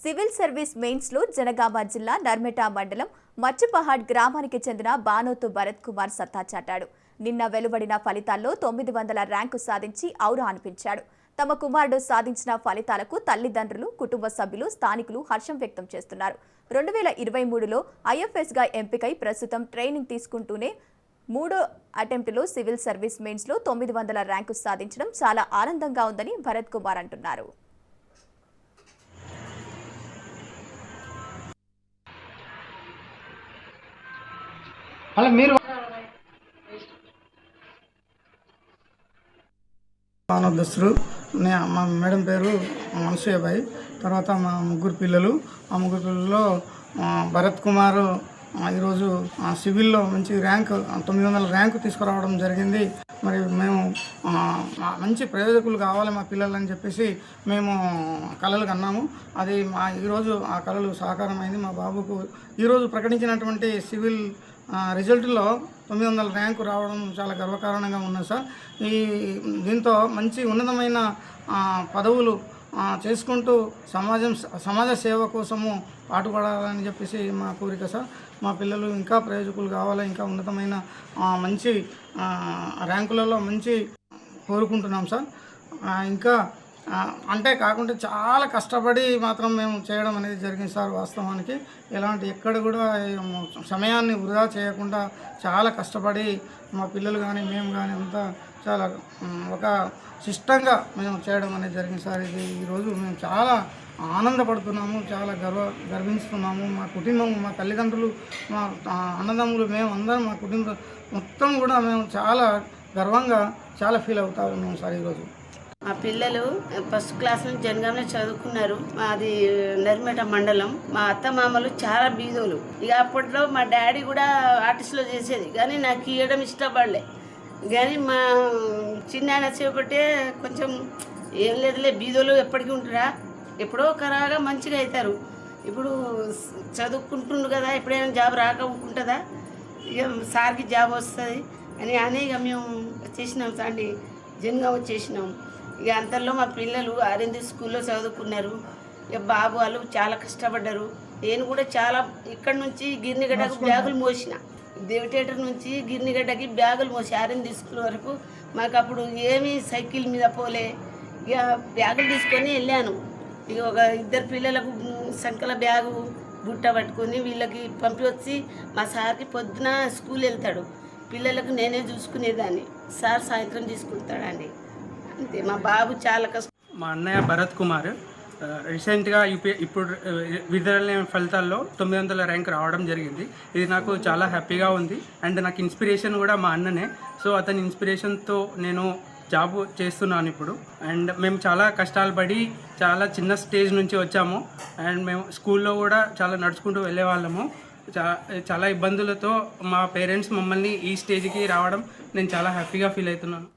Civil service mains లో జనగామ జిల్లా నర్మెట మండలం మచ్చుపహాడ్ గ్రామానికి చెందిన బానోతు భరత్ కుమార్ సత్తా చాటాడు. నిన్న వెలువడిన ఫలితాల్లో 900 ర్యాంకు సాధించి ఔరా అనిపించాడు. తమ కుమారుడు సాధించిన ఫలితాలకు తల్లిదండ్రులు, కుటుంబ సభ్యులు, స్థానికులు హర్షం వ్యక్తం చేస్తున్నారు. 2023లో ఐఎఫ్ఎస్ గా ఎంపికై ప్రస్తుతం ట్రైనింగ్ తీసుకుంటూనే 3వ అటెంప్ట్లో సివిల్ సర్వీస్ మెయిన్స్ లో 900 ర్యాంకు సాధించడం చాలా ఆనందంగా ఉందని భరత్ కుమార్ అంటున్నారు. మానవదస్తులు మా మేడం పేరు మనసూయబాయి. తర్వాత మా ముగ్గురు పిల్లలు, ఆ ముగ్గురు పిల్లల్లో భరత్ కుమార్ ఈరోజు సివిల్లో మంచి ర్యాంక్ 900 ర్యాంకు తీసుకురావడం జరిగింది. మరి మేము మంచి ప్రయోజకులు కావాలి మా పిల్లలని చెప్పేసి మేము కలలు కన్నాము. అది ఈరోజు ఆ కలలు సాకారమైంది. మా బాబుకు ఈరోజు ప్రకటించినటువంటి సివిల్ రిజల్ట్లో 900 ర్యాంకు రావడం చాలా గర్వకారణంగా ఉన్నది సార్. దీంతో మంచి ఉన్నతమైన పదవులు చేసుకుంటూ సమాజ సేవ కోసము పాటుపడాలని చెప్పేసి మా కోరిక సార్. మా పిల్లలు ఇంకా ప్రయోజకులు కావాలి, ఇంకా ఉన్నతమైన మంచి ర్యాంకులలో మంచి కోరుకుంటున్నాం సార్. ఇంకా అంటే కాకుండా చాలా కష్టపడి మాత్రం మేము చేయడం అనేది జరిగింది సార్. వాస్తవానికి ఎక్కడ కూడా సమయాన్ని వృధా చేయకుండా చాలా కష్టపడి మా పిల్లలు కానీ మేము కానీ అంతా చాలా ఒక శిష్టంగా మేము చేయడం అనేది జరిగింది సార్. ఈరోజు మేము చాలా ఆనందపడుతున్నాము, చాలా గర్విస్తున్నాము. మా కుటుంబం, మా తల్లిదండ్రులు, మా అన్నదమ్ములు, మేము అందరం మా కుటుంబం మొత్తం కూడా మేము చాలా గర్వంగా చాలా ఫీల్ అవుతా ఉన్నాం సార్. ఈరోజు మా పిల్లలు ఫస్ట్ క్లాస్ నుంచి జనగామలో చదువుకున్నారు. మాది నర్మెట మండలం. మా అత్త మామలు చాలా బీదోలు. ఇక అప్పట్లో మా డాడీ కూడా ఆర్టిస్ట్లో చేసేది, కానీ నాకు ఇవ్వడం ఇష్టపడలే. కానీ మా చిన్న ఒకటే కొంచెం ఏం లేదులే, బీదోలు ఎప్పటికీ ఉంటారా, ఎప్పుడో ఒకరాగా మంచిగా అవుతారు. ఇప్పుడు చదువుకుంటుండు కదా, ఎప్పుడైనా జాబ్ రాకుంటుందా, ఇక సార్కి జాబ్ వస్తుంది అని ఇక మేము చేసినాం సార్. జనగామ వచ్చేసినాం. ఇక అంతలో మా పిల్లలు ఆర్ఎంది స్కూల్లో చదువుకున్నారు. ఇక బాబు వాళ్ళు చాలా కష్టపడ్డారు. నేను కూడా చాలా ఇక్కడ నుంచి గిర్నిగడ్డకు బ్యాగులు మోసిన, దేవటేటర్ నుంచి గిర్నిగడ్డకి బ్యాగులు మోసి ఆర్ఎంది స్కూల్ వరకు. మాకు అప్పుడు ఏమీ సైకిల్ మీద పోలే, ఇక బ్యాగులు తీసుకొని వెళ్ళాను. ఇక ఒక 2 పిల్లలకు సంకల బ్యాగు బుట్ట పట్టుకొని వీళ్ళకి పంపించి మా సార్కి పొద్దున స్కూల్ వెళ్తాడు, పిల్లలకు నేనే చూసుకునేదాన్ని, సార్ సాయంత్రం తీసుకుంటాడండి. అంతే. మా బాబు చాలా కష్టం. మా అన్నయ్య భరత్ కుమార్ రీసెంట్గా ఇప్పుడు విడుదల ఫలితాల్లో 900 ర్యాంక్ రావడం జరిగింది. ఇది నాకు చాలా హ్యాపీగా ఉంది. అండ్ నాకు ఇన్స్పిరేషన్ కూడా మా అన్ననే. సో అతని ఇన్స్పిరేషన్తో నేను జాబ్ చేస్తున్నాను ఇప్పుడు. అండ్ మేము చాలా కష్టాలు పడి చాలా చిన్న స్టేజ్ నుంచి వచ్చాము. అండ్ మేము స్కూల్లో కూడా చాలా నడుచుకుంటూ వెళ్ళే వాళ్ళము. చాలా ఇబ్బందులతో మా పేరెంట్స్ మమ్మల్ని ఈ స్టేజ్కి రావడం నేను చాలా హ్యాపీగా ఫీల్ అవుతున్నాను.